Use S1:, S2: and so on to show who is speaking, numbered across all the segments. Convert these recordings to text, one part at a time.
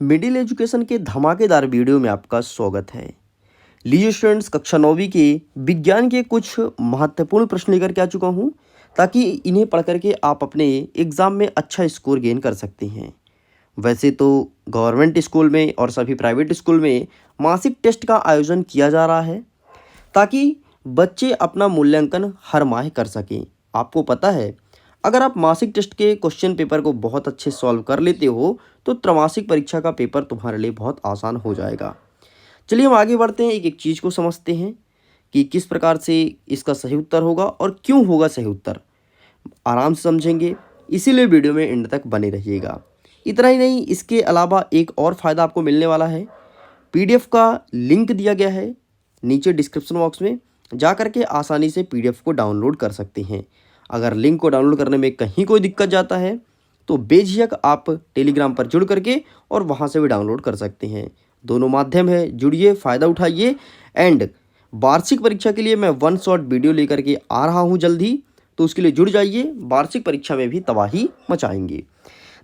S1: Middle education के धमाकेदार video में आपका स्वागत है। लीजिए स्टूडेंट्स, कक्षा 9वीं के विज्ञान के कुछ महत्वपूर्ण प्रश्न लेकर के आ चुका हूँ ताकि इन्हें पढ़ करके आप अपने एग्ज़ाम में अच्छा स्कोर गेन कर सकते हैं। वैसे तो गवर्नमेंट स्कूल में और सभी प्राइवेट स्कूल में मासिक टेस्ट का आयोजन किया जा रहा है ताकि बच्चे अपना मूल्यांकन हर माह कर सकें। आपको पता है, अगर आप मासिक टेस्ट के क्वेश्चन पेपर को बहुत अच्छे सॉल्व कर लेते हो तो त्रैमासिक परीक्षा का पेपर तुम्हारे लिए बहुत आसान हो जाएगा। चलिए हम आगे बढ़ते हैं, एक एक चीज़ को समझते हैं कि किस प्रकार से इसका सही उत्तर होगा और क्यों होगा सही उत्तर। आराम से समझेंगे, इसीलिए वीडियो में एंड तक बने रहिएगा। इतना ही नहीं, इसके अलावा एक और फ़ायदा आपको मिलने वाला है। पीडीएफ का लिंक दिया गया है नीचे डिस्क्रिप्शन बॉक्स में, जा करके आसानी से पीडीएफ को डाउनलोड कर सकते हैं। अगर लिंक को डाउनलोड करने में कहीं कोई दिक्कत जाता है तो बेझिझक आप टेलीग्राम पर जुड़ करके और वहां से भी डाउनलोड कर सकते हैं। दोनों माध्यम है, जुड़िए, फ़ायदा उठाइए। एंड वार्षिक परीक्षा के लिए मैं वन शॉट वीडियो लेकर के आ रहा हूं जल्द ही, तो उसके लिए जुड़ जाइए। वार्षिक परीक्षा में भी तबाही मचाएंगे।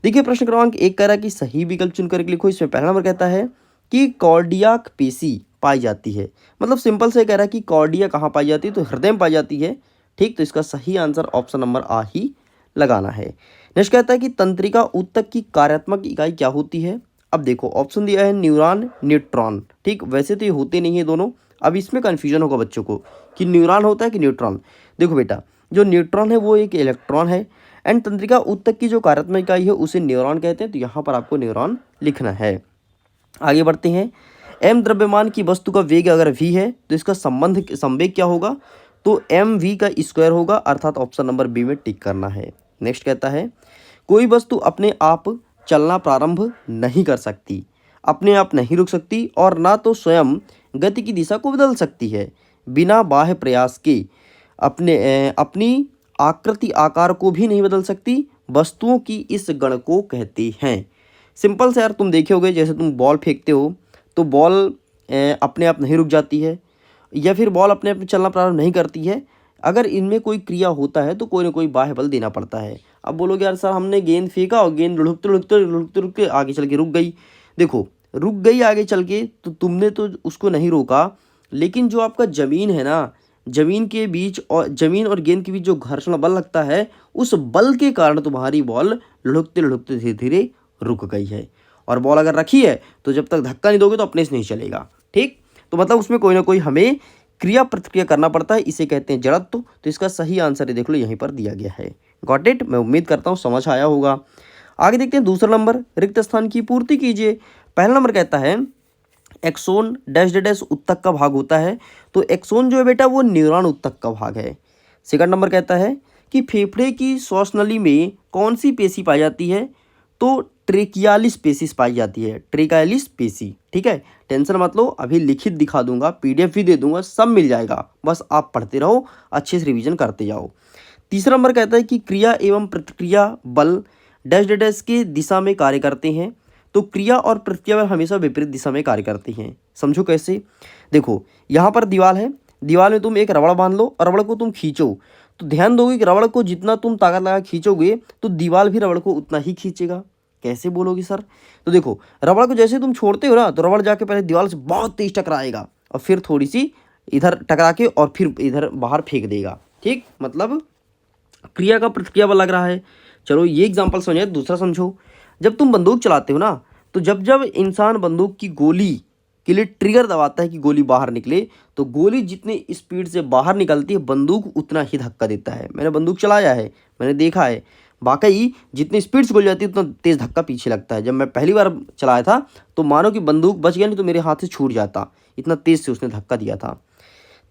S1: देखिए, प्रश्न क्रमांक 1 कह रहा है कि सही विकल्प चुन करके लिखो। इसमें पहला नंबर कहता है कि कार्डियाक पेशी पाई जाती है। मतलब सिंपल से कह रहा है कि कार्डिया कहाँ पाई जाती है, तो हृदय में पाई जाती है। ठीक, तो इसका सही आंसर ऑप्शन नंबर आ ही लगाना है। नेक्स्ट कहता है कि तंत्रिका ऊतक की कार्यात्मक इकाई क्या होती है। अब देखो, ऑप्शन दिया है न्यूरॉन, न्यूट्रॉन। ठीक, वैसे तो ये होते नहीं है दोनों। अब इसमें कन्फ्यूजन होगा बच्चों को कि न्यूरॉन होता है कि न्यूट्रॉन। देखो बेटा, जो न्यूट्रॉन है वो एक इलेक्ट्रॉन है एंड तंत्रिका ऊतक की जो कार्यात्मक इकाई है उसे न्यूरॉन कहते हैं। तो यहाँ पर आपको न्यूरॉन लिखना है। आगे बढ़ते हैं। एम द्रव्यमान की वस्तु का वेग अगर v है तो इसका संवेग क्या होगा, तो एम वी का स्क्वायर होगा, अर्थात ऑप्शन नंबर बी में टिक करना है। नेक्स्ट कहता है कोई वस्तु अपने आप चलना प्रारंभ नहीं कर सकती, अपने आप नहीं रुक सकती और ना तो स्वयं गति की दिशा को बदल सकती है बिना बाह्य प्रयास के। अपनी आकृति आकार को भी नहीं बदल सकती, वस्तुओं की इस गण को कहते हैं। सिंपल से यार, तुम देखे होगे, जैसे तुम बॉल फेंकते हो तो बॉल अपने आप नहीं रुक जाती है या फिर बॉल अपने आप चलना प्रारंभ नहीं करती है। अगर इनमें कोई क्रिया होता है तो कोई ना कोई बाह्य बल देना पड़ता है। अब बोलोगे यार सर, हमने गेंद फेंका और गेंद लुढ़कते लुढ़कते लुढ़कते लुढ़कते आगे चल के रुक गई। देखो, रुक गई आगे चल के तो तुमने तो उसको नहीं रोका, लेकिन जो आपका ज़मीन है ना, ज़मीन के बीच और ज़मीन और गेंद के बीच जो घर्षण बल लगता है, उस बल के कारण तुम्हारी बॉल लुढ़कते लुढ़कते धीरे धीरे रुक गई है। और बॉल अगर रखी है तो जब तक धक्का नहीं दोगे तो अपने से नहीं चलेगा। ठीक, तो मतलब उसमें कोई ना कोई हमें क्रिया प्रतिक्रिया करना पड़ता है, इसे कहते हैं जड़त्व। तो इसका सही आंसर है, देख लो यहीं पर दिया गया है। Got it? मैं उम्मीद करता हूँ समझ आया होगा। आगे देखते हैं दूसरा नंबर, रिक्त स्थान की पूर्ति कीजिए। पहला नंबर कहता है एक्सोन डैश डैश उत्तक का भाग होता है। तो एक्सोन जो है बेटा वो न्यूरॉन उत्तक का भाग है। सेकंड नंबर कहता है कि फेफड़े की श्वास नली में कौन सी पेशी पाई जाती है, तो ट्रेकियालिस पेशिस पाई जाती है, ट्रेकियालिस पेशी। ठीक है, टेंशन मत लो, अभी लिखित दिखा दूंगा, पीडीएफ भी दे दूंगा, सब मिल जाएगा, बस आप पढ़ते रहो, अच्छे से रिवीजन करते जाओ। तीसरा नंबर कहता है कि क्रिया एवं प्रतिक्रिया बल डैश डैश के दिशा में कार्य करते हैं। तो क्रिया और प्रतिक्रिया बल हमेशा विपरीत दिशा में कार्य करते हैं। समझो कैसे। देखो, यहाँ पर दीवार है, दीवार में तुम एक रबड़ बांध लो और रबड़ को तुम खींचो, तो ध्यान दोगे कि रबड़ को जितना तुम ताकत लगा खींचोगे तो दीवार भी रबड़ को उतना ही खींचेगा। कैसे बोलोगे सर? तो देखो, रबड़ को जैसे तुम छोड़ते हो ना तो रबड़ जाके पहले दीवार से बहुत तेज टकराएगा और फिर थोड़ी सी इधर टकरा के और फिर इधर बाहर फेंक देगा। ठीक, मतलब क्रिया का प्रतिक्रिया बल लग रहा है। चलो ये एग्जाम्पल समझे। दूसरा समझो, जब तुम बंदूक चलाते हो ना, तो जब जब इंसान बंदूक की गोली के लिए ट्रिगर दबाता है कि गोली बाहर निकले, तो गोली जितनी स्पीड से बाहर निकलती है बंदूक उतना ही धक्का देता है। मैंने बंदूक चलाया है, मैंने देखा है, वाकई जितनी स्पीड से गोली जाती है उतना तेज़ धक्का पीछे लगता है। जब मैं पहली बार चलाया था तो मानो कि बंदूक बच गया, नहीं तो मेरे हाथ से छूट जाता, इतना तेज़ से उसने धक्का दिया था।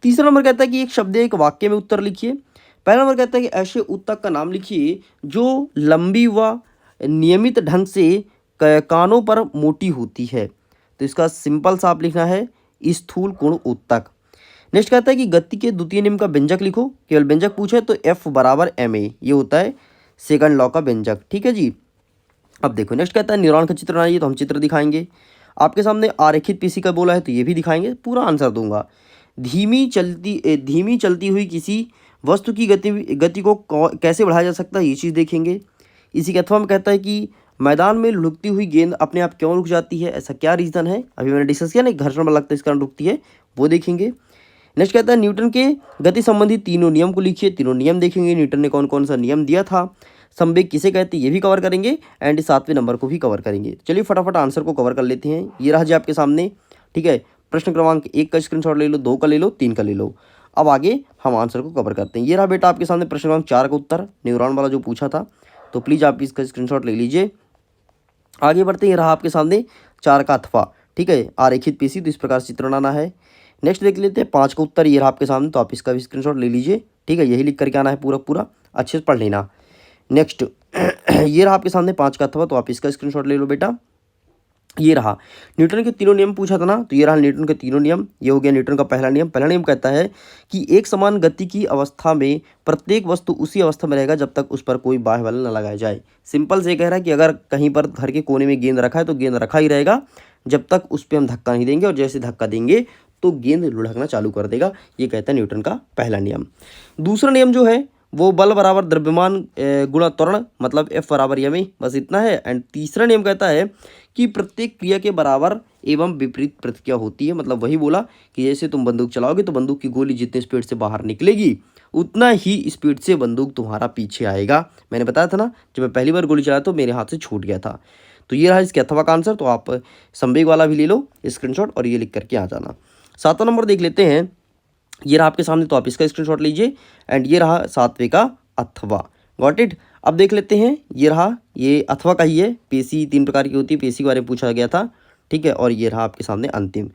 S1: तीसरा नंबर कहता है कि एक शब्द एक वाक्य में उत्तर लिखिए। पहला नंबर कहता है कि ऐसे ऊतक का नाम लिखिए जो लंबी व नियमित ढंग से कानों पर मोटी होती है। तो इसका सिंपल सा आप लिखना है स्थूल कोण ऊतक। नेक्स्ट कहता है कि गति के द्वितीय नियम का व्यंजक लिखो। केवल व्यंजक पूछे तो F बराबर ma, ये होता है सेकंड लॉ का व्यंजक। ठीक है जी। अब देखो, नेक्स्ट कहता है न्यूरॉन का चित्र बनाइए। तो हम चित्र दिखाएंगे आपके सामने। आरेखित पेशी का बोला है तो ये भी दिखाएंगे, पूरा आंसर दूंगा। धीमी चलती हुई किसी वस्तु की गति को कैसे बढ़ाया जा सकता है, ये चीज़ देखेंगे। इसी के अथवा में कहता है कि मैदान में लुढ़कती हुई गेंद अपने आप क्यों रुक जाती है, ऐसा क्या रीज़न है? अभी मैंने डिस्कस किया ना, घर्षण बल लगता है इस कारण रुकती है, वो देखेंगे। नेक्स्ट कहता है न्यूटन के गति संबंधी तीनों नियम को लिखिए। तीनों नियम देखेंगे, न्यूटन ने कौन कौन सा नियम दिया था, संवेग किसे कहते हैं ये भी कवर करेंगे, एंड 7वें नंबर को भी कवर करेंगे। चलिए फटाफट आंसर को कवर कर लेते हैं। ये रहा जी आपके सामने, ठीक है। प्रश्न क्रमांक 1 का स्क्रीनशॉट ले लो, 2 का ले लो, 3 का ले लो। अब आगे हम आंसर को कवर करते हैं। ये रहा बेटा आपके सामने प्रश्न क्रमांक 4 का उत्तर, न्यूरॉन वाला जो पूछा था, तो प्लीज़ आप इसका स्क्रीनशॉट ले लीजिए। आगे बढ़ते हैं, ये रहा आपके सामने 4 का अथवा, ठीक है, आरेखित पेशी, तो इस प्रकार से चित्रण आना है। नेक्स्ट देख लेते हैं 5 का उत्तर, ये रहा आपके सामने, तो आप इसका भी स्क्रीनशॉट ले लीजिए, ठीक है। यही लिख करके आना है, पूरा पूरा अच्छे से पढ़ लेना। नेक्स्ट ये रहा आपके सामने 5 का अथवा, तो आप इसका स्क्रीनशॉट ले लो बेटा। ये रहा न्यूटन के तीनों नियम पूछा था ना, तो ये रहा न्यूटन के तीनों नियम। ये हो गया न्यूटन का पहला नियम। पहला नियम कहता है कि एक समान गति की अवस्था में प्रत्येक वस्तु उसी अवस्था में रहेगा जब तक उस पर कोई बाह्य बल न लगाया जाए। सिंपल से कह रहा है कि अगर कहीं पर घर के कोने में गेंद रखा है तो गेंद रखा ही रहेगा जब तक उस पर हम धक्का नहीं देंगे, और जैसे धक्का देंगे तो गेंद लुढ़कना चालू कर देगा। ये कहता है न्यूटन का पहला नियम। दूसरा नियम जो है वो बल बराबर द्रव्यमान गुणा त्वरण, मतलब F बराबर यमी, बस इतना है। एंड तीसरा नियम कहता है कि प्रत्येक क्रिया के बराबर एवं विपरीत प्रतिक्रिया होती है। मतलब वही बोला कि जैसे तुम बंदूक चलाओगे तो बंदूक की गोली जितने स्पीड से बाहर निकलेगी उतना ही स्पीड से बंदूक तुम्हारा पीछे आएगा। मैंने बताया था ना, जब मैं पहली बार गोली चलाया तो मेरे हाथ से छूट गया था। तो ये रहा इसके अथवा का आंसर। तो आप संवेग वाला भी ले लो स्क्रीनशॉट और ये लिख करके आ जाना। 7वां नंबर देख लेते हैं, ये रहा आपके सामने, तो आप इसका स्क्रीनशॉट लीजिए। एंड ये रहा 7वें का अथवा, गॉट इट। अब देख लेते हैं, ये रहा, ये अथवा का ही है। पेशी 3 प्रकार की होती है, पेशी के बारे में पूछा गया था, ठीक है। और ये रहा आपके सामने अंतिम।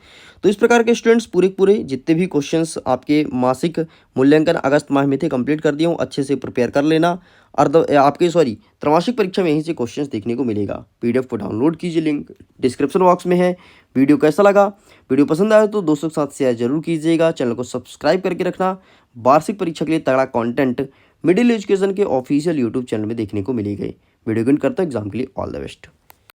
S1: तो इस प्रकार के स्टूडेंट्स पूरे जितने भी क्वेश्चंस आपके मासिक मूल्यांकन अगस्त माह में थे कंप्लीट कर दिया हूँ। अच्छे से प्रिपेयर कर लेना। त्रैमासिक परीक्षा में यहीं से क्वेश्चंस देखने को मिलेगा। PDF को डाउनलोड कीजिए, लिंक डिस्क्रिप्शन बॉक्स में है। वीडियो कैसा लगा, वीडियो पसंद आया तो दोस्तों के साथ शेयर जरूर कीजिएगा। चैनल को सब्सक्राइब करके रखना। वार्षिक परीक्षा के लिए तगड़ा कंटेंट मिडिल एजुकेशन के ऑफिशियल यूट्यूब चैनल में देखने को मिलेगा। वीडियो करता हूँ एग्जाम के लिए ऑल द बेस्ट।